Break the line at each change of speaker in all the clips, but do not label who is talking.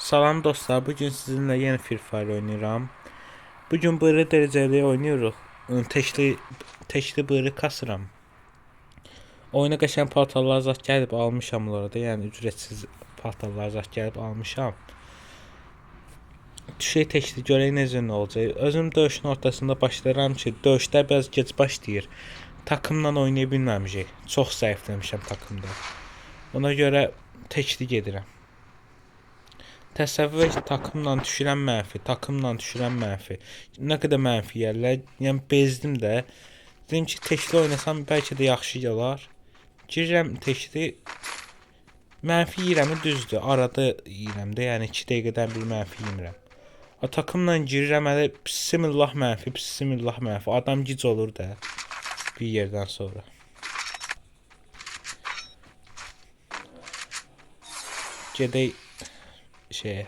Salam dostlar, bugün sizinle yeni Free Fire oynayıram. Bugün bırı dereceli oynuyoruz. Teşli bırı kasıram. Oyuna qəşəng paltarlar zat gəlib almışam orada, yəni ücretsiz paltarlar zat gəlib almışam. Düşey teşli görək necə nə olacaq. Özüm döyüşün ortasında başlayıram ki, döyüşlər biraz gec başlayır. Takımla oynaya bilməmişik. Çox zəifləmişəm takımda. Ona görə teşli gedirəm. Təsəvvür et, takımla düşürəm mənfi. Nə qədər mənfi yerlər. Yəni bezdim də. Dedim ki, teşli oynasam bəlkə də yaxşı gələr. Girirəm teşli. Mənfi yirəm düzdür. Arada yirəm də, yəni 2 dəqiqədən bir mənfi yemirəm. Takımla girirəm, hələ bismillah mənfi. Adam gic olur da bir yerdən sonra. Gedək şeyə.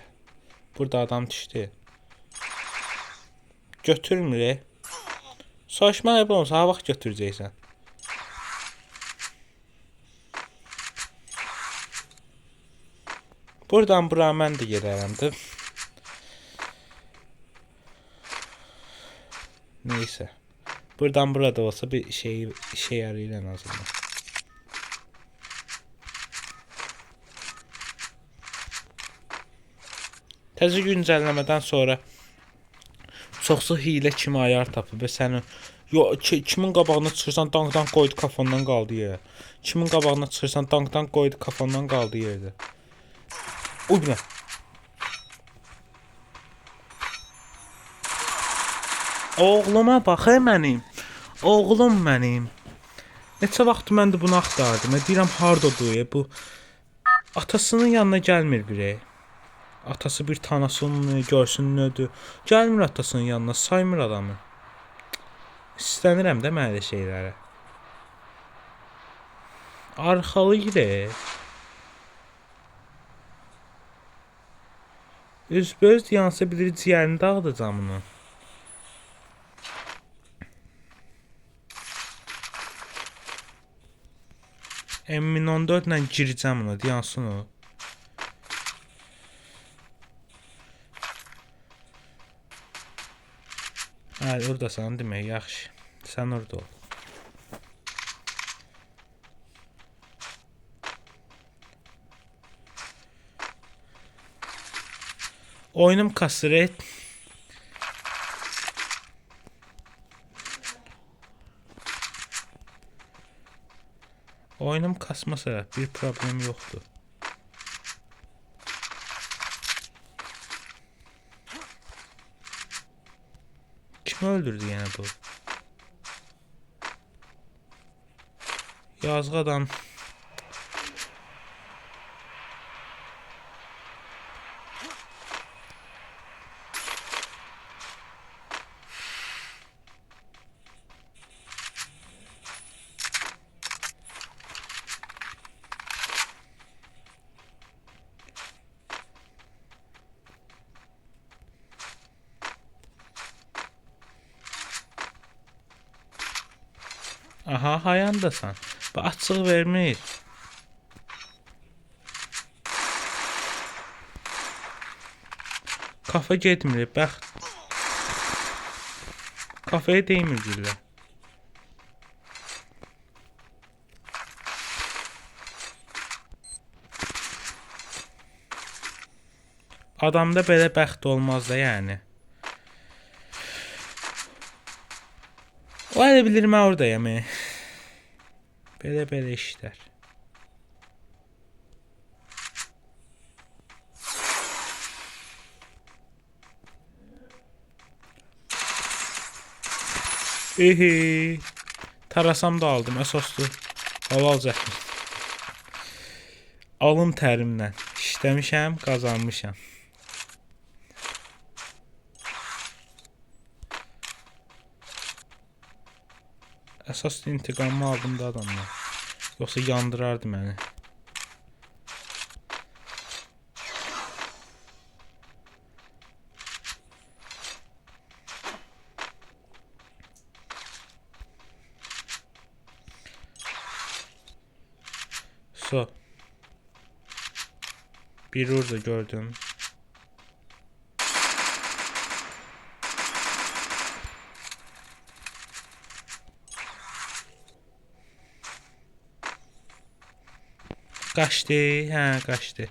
Burada adam düşdü. Götürmür. Soruşma ayıb olmasa ha vaxt götürəcəksən. Buradan bura mən də gedərəmdir. Neyse. Buradan burada olsa bir şey yarayır en azından. Təzə güncəlləmədən sonra çoxsu hiylə kimi ayar tapıb və səni kimin qabağına çıxırsan dankdan qoydu kafandan qaldı yerə. Kimin qabağına çıxırsan dankdan qoydu kafandan qaldı yerdə. Uy bu nə? Oğluma bax mənim. Oğlum mənim. Neçə vaxt mən də bunu axtardım. Deyirəm hardadır bu? Atasının yanına gəlmir biri. Atası bir tanısın, görsün nədir. Gəlmir atasının yanına, saymır adamı. İstənirəm də mən elə şeylərə. Arxalayır. Üzbəüz yansa bilir ciyərini dağıdacam bunu. M1014 ilə girəcəm ona, yansın o. Hə, oradasan demək, yaxşı. Sən orada ol. Oyunum kasır et. Oyunum kasmasa bir problem yoxdur. Kim öldürdü yenə bu? Yazıq adam. Aha, hayandasan. Bu açıq vermir. Kafa getmir, bax. Kafaya değmir güllə. Adamda belə bəxt olmaz da yəni. O elə bilir mən oradayım. Belə işlər. Tarasam da aldım, əsaslı. Halal zəhmət. Alın tərimlə işləmişəm, qazanmışam. Əsaslı intiqamı aldım da adamdan. Yoxsa yandırardı məni. So. Bir orada gördüm. Qaçdı, hə, qaçdı.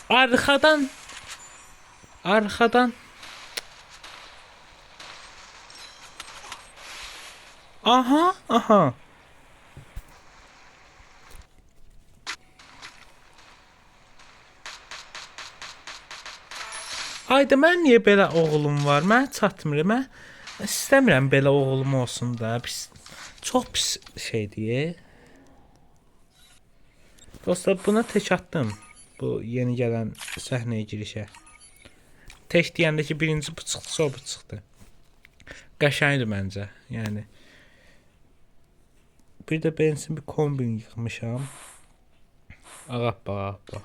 Arxadan. Arxadan. Aha, aha. Ayda mən niyə belə oğlum var? Mən çatmır. Mən istəmirəm belə oğlum olsun da. Pis, çox pis şeydir. Dostlar, buna tək atdım. Bu yeni gələn səhnəyə girişə. Tək deyəndə ki, birinci bu çıxdı, sonra bu çıxdı. Qəşəngdir məncə. Yəni bir də bensin bir kombin yıxmışam. Ağappa, ağappa.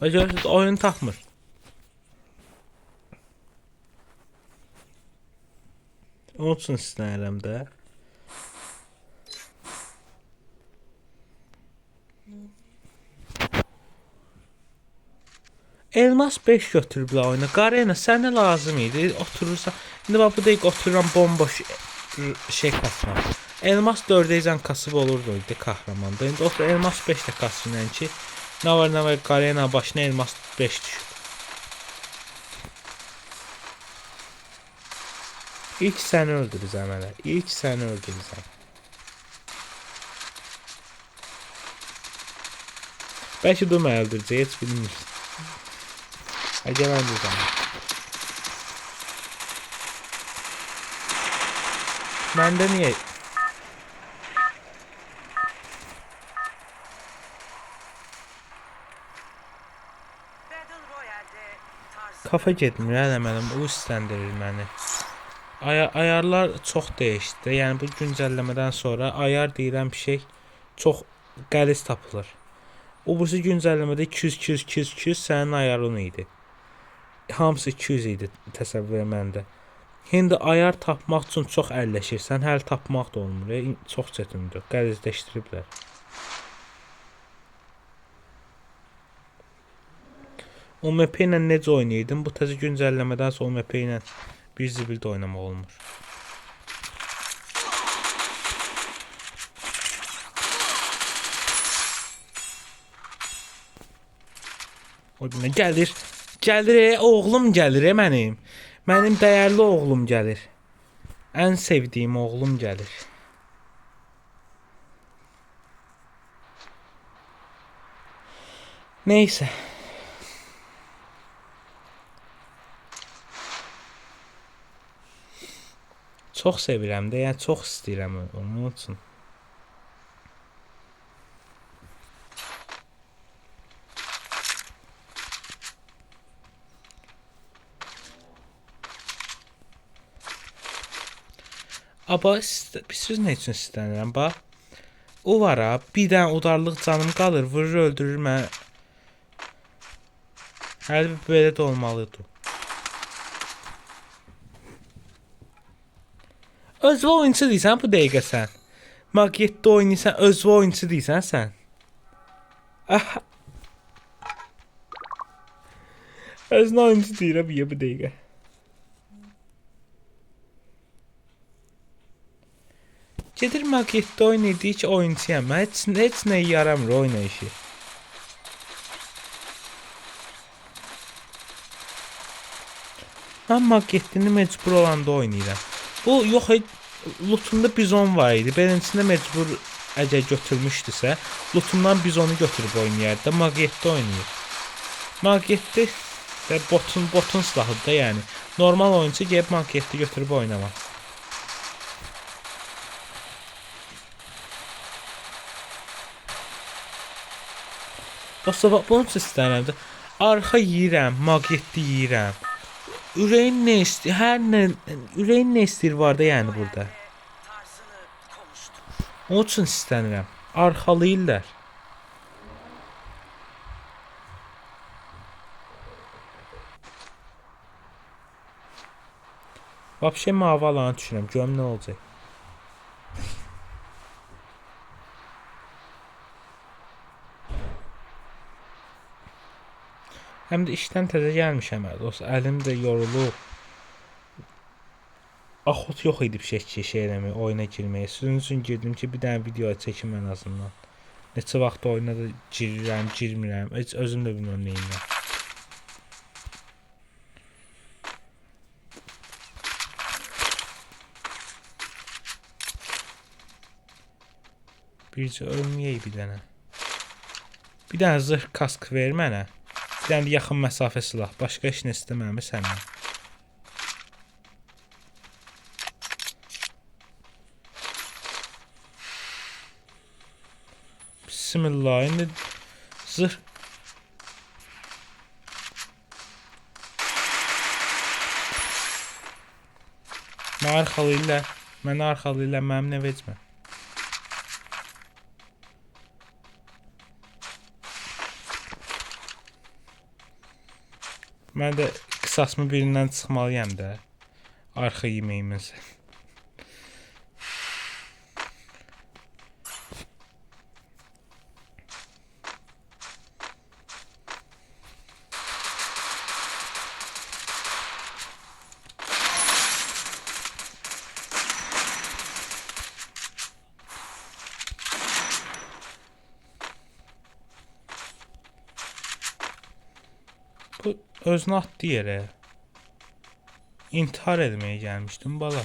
Və görürsünüz, oyun tapmır. Onun üçün istəyirəm də. Elmas 5 götürüblər oyuna. Qarena, sənə lazım idi. Oturursan. İndi bax bu dəqiq otururam bomboş şey kasma. Elmas 4-dən kasıb olurdu idi kahramanda. İndi otur elmas 5 də kasınla ki, nə var Qarena başına elmas 5 düşüb. İlk səni öldürəcəm hələ. İlk səni öldürəcəm. Bəlkə də məni öldürəcək, heç bilmirsən. Əgər mən öldürəcəm. Məndə niyə? Kafa getmir, hələ mənim. O istəndirir məni. Ayarlar çox dəyişdi. Yəni bu güncəlləmədən sonra ayar deyilən bir şey çox qəliz tapılır. O birisi güncəlləmədə 200 sənin ayarın idi. Hamısı 200 idi təsəvvür məndə. İndi ayar tapmaq üçün çox əlləşirsən, hələ tapmaq da olmur. Çox çətindir. Qəlizləşdiriblər. O MP ilə necə oynayırdım? Bu təzə güncəlləmədən sonra o MP ilə bir zibildə oynamaq olmur. O günə gəlir. Gəlir, oğlum gəlir mənim. Mənim dəyərli oğlum gəlir. Ən sevdiyim oğlum gəlir. Neysə. Çox sevirəm də, yəni çox istəyirəm onun üçün. Aba, siz nə üçün istənirəm, bax. O var ha, bir dənə udarlıq canım qalır, vurur, öldürür məni. Hələ belə də olmalıdır. Özvə oyunçu deyirsən bu dəqiqə sən. Magiyetdə oynayırsan, özvə oyunçu deyirsən sən. Aha. Özünə oyunçu deyirəm ya bu dəqiqə. Gedir magiyetdə oynayırdı ki, oyunçuyam. Heç nə yaramır oynayışı. Mən magiyetini mecbur olanda oynayıram. Bu yox, lootunda bizon var idi. Birincisində mecbur əgər götürmüşdüsə, lootundan bizonu götürüb oynayardı da, magiyetdə oynayır. Magiyetdə də botun silahıdır da, yəni. Normal oyuncu gəlib magiyetdə götürüb oynamaq. Dostlar, bunun üçün istəyirəm də, arxa yeyirəm, magiyetdə yeyirəm. Ürəyin nə istəyir? Ürəyin nə istəyir var da yəni burada. Onun üçün istənirəm. Arxalayırlar. Vapşe mavi alana düşürəm. Görüm nə olacaq. Həm də işdən təzə gəlmişəm dost. Əlim də yorulub. Axot yox idi bir şey eləməyə, oyuna girməyə. Sizin üçün girdim ki, bir dənə video çəkim ən azından. Neçə vaxt oyuna da girirəm, girmirəm. Heç özüm də bilmirəm nə edirəm. Bircə ölməyək bir dənə. Bir dənə zırh kask ver mənə. Bir dənə də yaxın məsafə silah. Başqa heç nə istəmirəm səndən. Bismillah. İndi zırh. Mənə arxalayırlar, mənim nə vecmə. Mən də qısasımı birindən çıxmalıyam da. Arxa yeməyimiz. Bu özünü atdı yerə. İntihar etməyə gəlmişdim bala.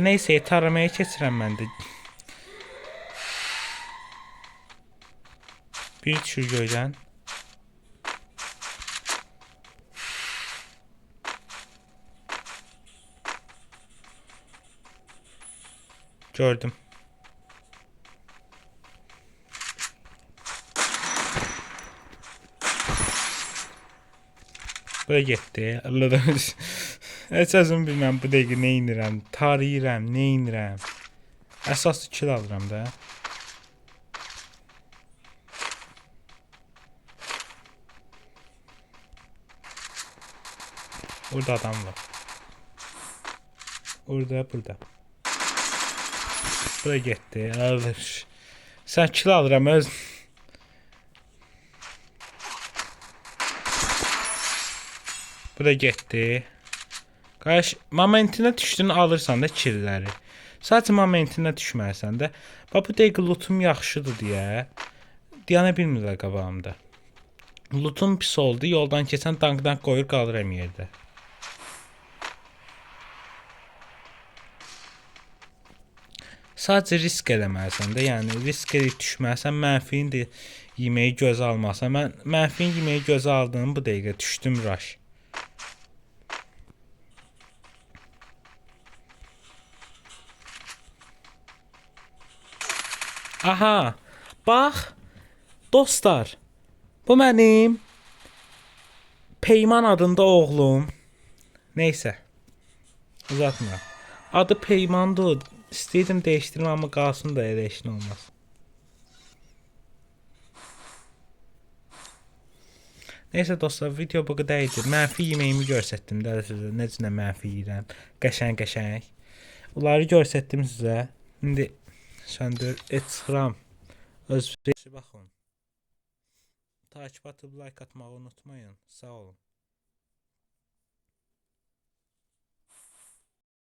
Neyse taramaya keçirəm mən də. Bir düşür göydən. Gördüm. Böyle getdi. Allah'ım. Heç özüm bilməm bu dəqiqə nə edirəm. Tarayıram, nə edirəm. Əsaslı kill alıram da. Burada adam var. Burada. Bura getdi. Alır. Sən kill alıram öz. Bura getdi. Qardaş, momentinə düşdün alırsan da killləri. Sadəcə momentinə düşməlisən də. Bax bu dəqiqə lootum yaxşıdır deyə deyana bilmirlər qabağımda. Lootum pis oldu. Yoldan keçən tankdan qoyur qalıram yerdə. Sadəcə risk eləməlisən də, yəni risk edib düşməlisən, mənfini də yeməyi gözə almalısan. Mən mənfini yeməyi gözə aldığım bu dəqiqə düşdüm rush. Aha, bax, dostlar, bu mənim Peyman adında oğlum. Neysə, uzatma. Adı Peymandır. İstəyirdim dəyişdirmə, amma qalsın da elə işin olmaz. Neysə dostlar, video bu qədər idi. Mənfi yeməyimi göstərdim də sizə. Necə mənfi yeyirəm. Qəşəng. Bunları göstərdim sizə. İndi söndür, çıxıram. Özünüzə baxın. Takip atıb like atmağı unutmayın. Sağ olun.